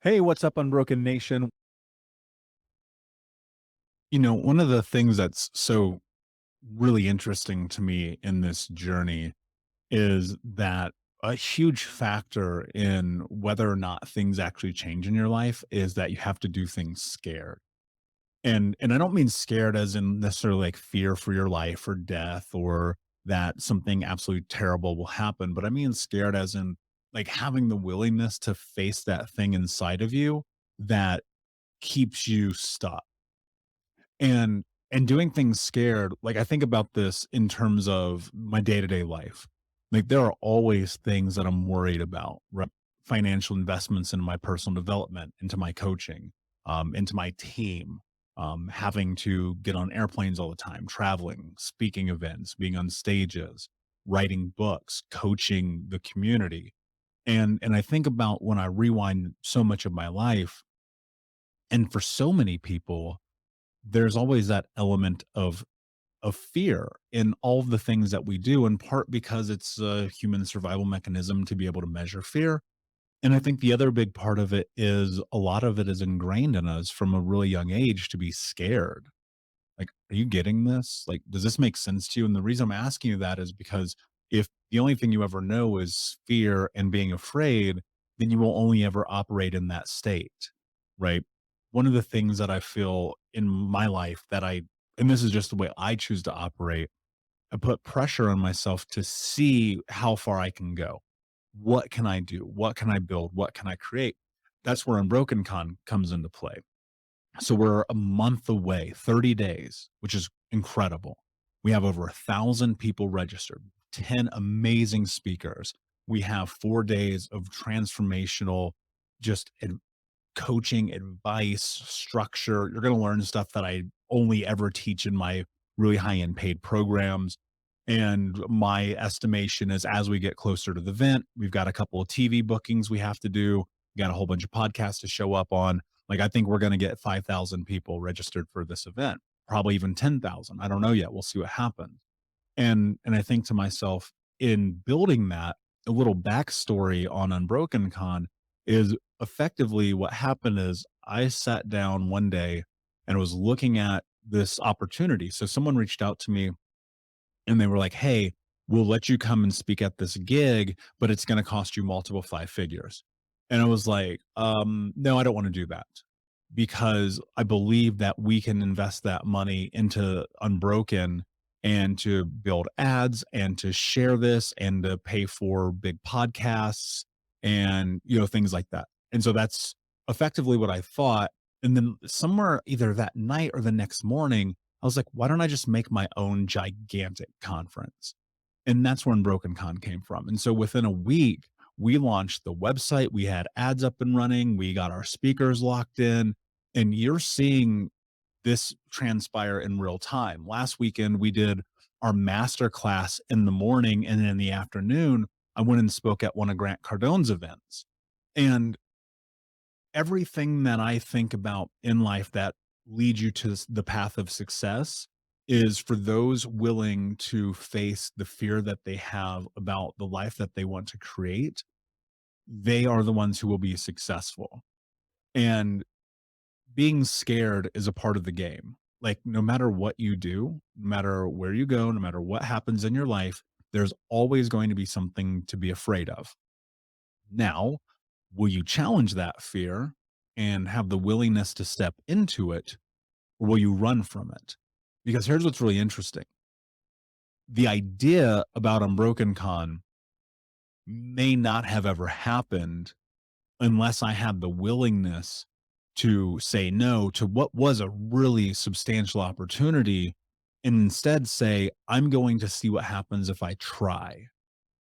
Hey, what's up, Unbroken Nation? One of the things that's so really interesting to me in this journey is that a huge factor in whether or not things actually change in your life is that you have to do things scared. And I don't mean scared as in necessarily like fear for your life or death or that something absolutely terrible will happen, but I mean scared as in like having the willingness to face that thing inside of you that keeps you stuck. And doing things scared, like, I think about this in terms of my day-to-day life. Like, there are always things that I'm worried about, right? Financial investments in my personal development, into my coaching, into my team, having to get on airplanes all the time, traveling, speaking events, being on stages, writing books, coaching the community. And I think about when I rewind so much of my life, and for so many people, there's always that element of fear in all of the things that we do, in part because it's a human survival mechanism to be able to measure fear. And I think the other big part of it is a lot of it is ingrained in us from a really young age to be scared. Like, are you getting this? Like, does this make sense to you? And the reason I'm asking you that is because if the only thing you ever know is fear and being afraid, then you will only ever operate in that state, right? One of the things that I feel in my life that and this is just the way I choose to operate, I put pressure on myself to see how far I can go. What can I do? What can I build? What can I create? That's where Unbroken Con comes into play. So we're a month away, 30 days, which is incredible. We have over 1,000 people registered, 10 amazing speakers. We have 4 days of transformational, just coaching, advice, structure. You're going to learn stuff that I only ever teach in my really high end paid programs. And my estimation is as we get closer to the event, we've got a couple of TV bookings we have to do. We got a whole bunch of podcasts to show up on. Like, I think we're going to get 5,000 people registered for this event, probably even 10,000. I don't know yet. We'll see what happens. And I think to myself, in building that, a little backstory on Unbroken Con is effectively what happened is I sat down one day and was looking at this opportunity. So someone reached out to me and they were like, "Hey, we'll let you come and speak at this gig, but it's going to cost you multiple five figures." And I was like, no, I don't want to do that because I believe that we can invest that money into Unbroken and to build ads and to share this and to pay for big podcasts and, things like that. And so that's effectively what I thought. And then somewhere either that night or the next morning, I was like, why don't I just make my own gigantic conference? And that's where Unbroken Con came from. And so within a week, we launched the website, we had ads up and running, we got our speakers locked in, and you're seeing this transpire in real time. Last weekend, we did our master class in the morning, and then in the afternoon, I went and spoke at one of Grant Cardone's events. And everything that I think about in life that leads you to the path of success is for those willing to face the fear that they have about the life that they want to create. They are the ones who will be successful. And being scared is a part of the game. Like, no matter what you do, no matter where you go, no matter what happens in your life, there's always going to be something to be afraid of. Now, will you challenge that fear and have the willingness to step into it, or will you run from it? Because here's what's really interesting. The idea about Unbroken Con may not have ever happened unless I had the willingness to say no to what was a really substantial opportunity and instead say, I'm going to see what happens if I try.